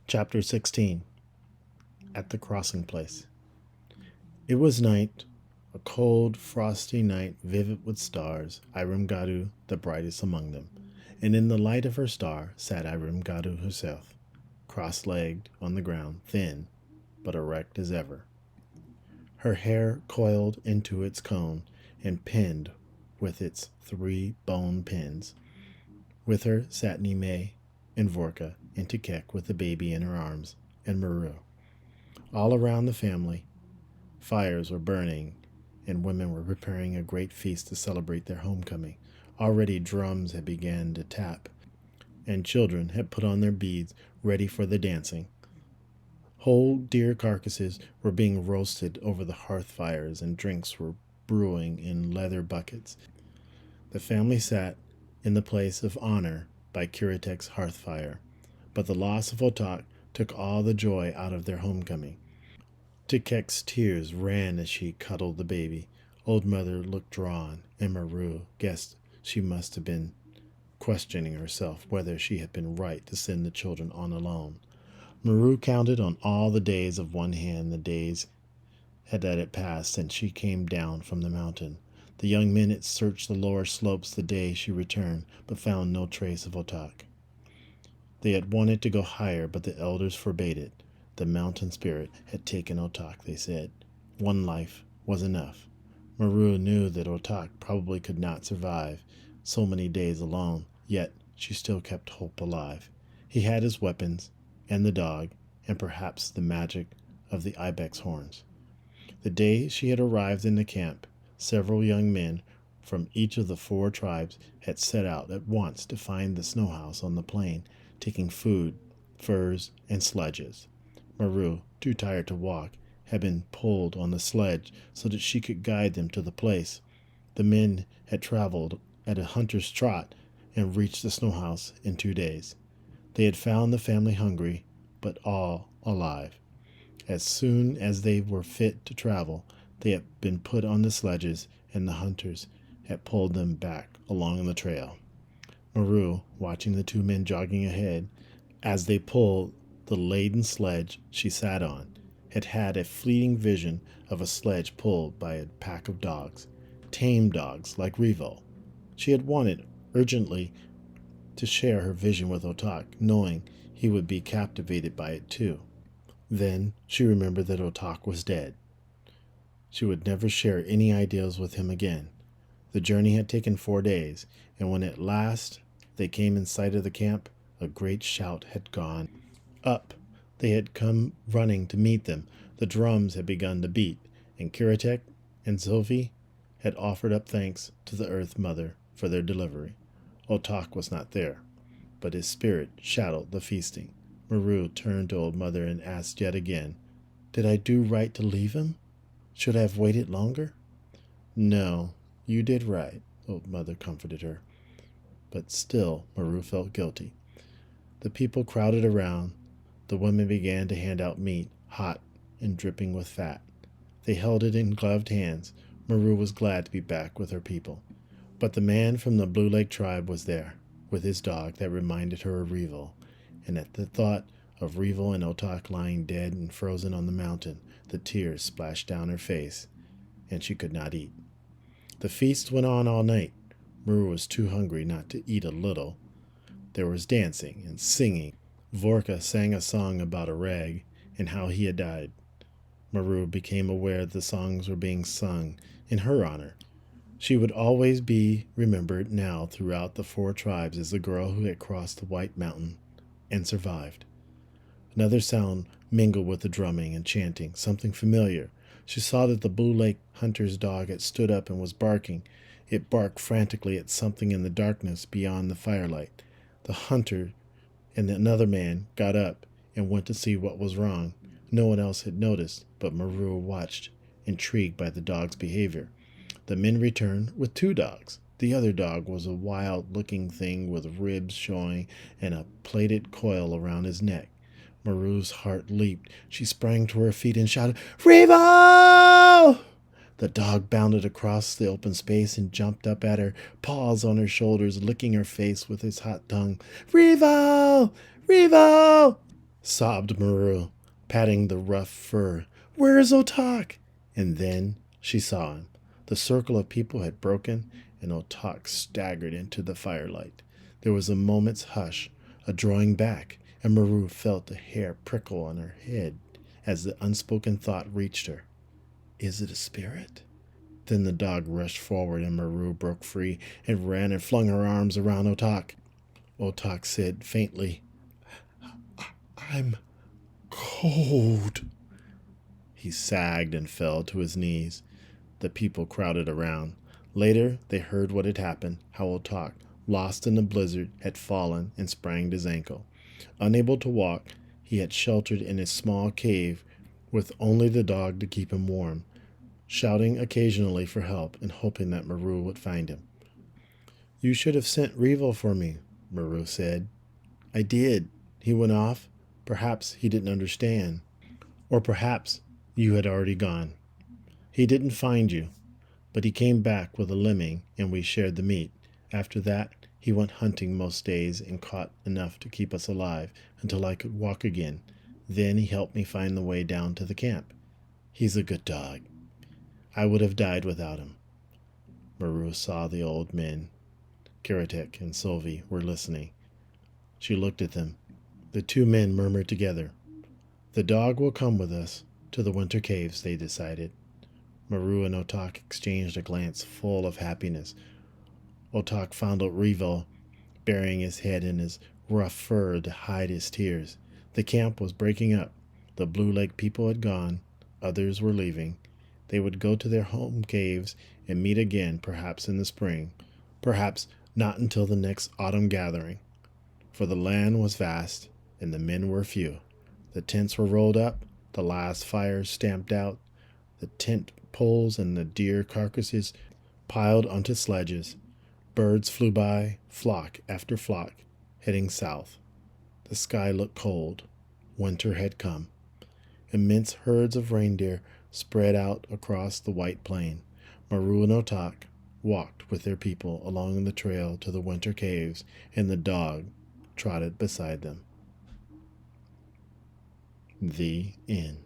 Chapter 16. At the Crossing Place. It was night, a cold, frosty night, vivid with stars, Irumgadu the brightest among them, and in the light of her star sat Irumgadu herself, cross-legged on the ground, thin, but erect as ever, her hair coiled into its cone and pinned with its 3 bone pins. With her sat Nime and Vorka and Tikek with the baby in her arms, and Maroo. All around the family, fires were burning, and women were preparing a great feast to celebrate their homecoming. Already drums had begun to tap, and children had put on their beads, ready for the dancing. Whole deer carcasses were being roasted over the hearth fires, and drinks were brewing in leather buckets. The family sat in the place of honor by Kiritek's hearth fire, but the loss of Otak took all the joy out of their homecoming. Tikek's tears ran as she cuddled the baby. Old Mother looked drawn, and Maroo guessed she must have been questioning herself whether she had been right to send the children on alone. Maroo counted on all the days of one hand the days that had passed since she came down from the mountain. The young men had searched the lower slopes the day she returned, but found no trace of Otak. They had wanted to go higher, but the elders forbade it. The mountain spirit had taken Otak, they said. One life was enough. Maroo knew that Otak probably could not survive so many days alone, yet she still kept hope alive. He had his weapons, and the dog, and perhaps the magic of the ibex horns. The day she had arrived in the camp, several young men from each of the 4 tribes had set out at once to find the snow house on the plain, taking food, furs, and sledges. Maroo, too tired to walk, had been pulled on the sledge so that she could guide them to the place. The men had traveled at a hunter's trot and reached the snow house in 2 days. They had found the family hungry, but all alive. As soon as they were fit to travel, they had been put on the sledges, and the hunters had pulled them back along the trail. Maroo, watching the 2 men jogging ahead, as they pulled the laden sledge she sat on, had had a fleeting vision of a sledge pulled by a pack of dogs, tame dogs like Revo. She had wanted urgently to share her vision with Otak, knowing he would be captivated by it too. Then she remembered that Otak was dead. She would never share any ideas with him again. The journey had taken 4 days, and when at last they came in sight of the camp, a great shout had gone up. They had come running to meet them. The drums had begun to beat, and Kiritek and Sophie had offered up thanks to the Earth Mother for their delivery. Otak was not there, but his spirit shadowed the feasting. Maroo turned to Old Mother and asked yet again, "Did I do right to leave him? Should I have waited longer?" "No, you did right," Old Mother comforted her. But still Maroo felt guilty. The people crowded around. The women began to hand out meat, hot and dripping with fat. They held it in gloved hands. Maroo was glad to be back with her people. But the man from the Blue Lake tribe was there, with his dog that reminded her of Revo, and at the thought of Revo and Otak lying dead and frozen on the mountain, the tears splashed down her face, and she could not eat. The feast went on all night. Maroo was too hungry not to eat a little. There was dancing and singing. Vorka sang a song about a rag and how he had died. Maroo became aware that the songs were being sung in her honor. She would always be remembered now throughout the 4 tribes as the girl who had crossed the White Mountain and survived. Another sound mingled with the drumming and chanting, something familiar. She saw that the Blue Lake hunter's dog had stood up and was barking. It barked frantically at something in the darkness beyond the firelight. The hunter and another man got up and went to see what was wrong. No one else had noticed, but Maroo watched, intrigued by the dog's behavior. The men returned with 2 dogs. The other dog was a wild-looking thing with ribs showing and a plaited coil around his neck. Maroo's heart leaped. She sprang to her feet and shouted, "Revo!" The dog bounded across the open space and jumped up at her, paws on her shoulders, licking her face with his hot tongue. "Revo! Revo!" sobbed Maroo, patting the rough fur. Where's Otak? And then she saw him. The circle of people had broken, and Otak staggered into the firelight. There was a moment's hush, a drawing back, and Maroo felt a hair prickle on her head as the unspoken thought reached her. Is it a spirit? Then the dog rushed forward, and Maroo broke free and ran and flung her arms around Otak. Otak said faintly, I'm cold. He sagged and fell to his knees. The people crowded around. Later, they heard what had happened, how Otak, lost in the blizzard, had fallen and sprained his ankle. Unable to walk, he had sheltered in a small cave with only the dog to keep him warm, shouting occasionally for help and hoping that Maroo would find him. You should have sent Revo for me, Maroo said. I did. He went off. Perhaps he didn't understand. Or perhaps you had already gone. He didn't find you, but he came back with a lemming and we shared the meat. After that, he went hunting most days and caught enough to keep us alive until I could walk again. Then he helped me find the way down to the camp. He's a good dog. I would have died without him. Maroo saw the old men. Karatek and Sylvie were listening. She looked at them. The two men murmured together. The dog will come with us to the winter caves, they decided. Maroo and Otak exchanged a glance full of happiness. Otak found Revo burying his head in his rough fur to hide his tears. The camp was breaking up. The Blue Lake people had gone. Others were leaving. They would go to their home caves and meet again, perhaps in the spring, perhaps not until the next autumn gathering. For the land was vast, and the men were few. The tents were rolled up, the last fires stamped out, the tent poles and the deer carcasses piled onto sledges. Birds flew by, flock after flock, heading south. The sky looked cold. Winter had come. Immense herds of reindeer spread out across the white plain. Maroo and Otak walked with their people along the trail to the winter caves, and the dog trotted beside them. The end.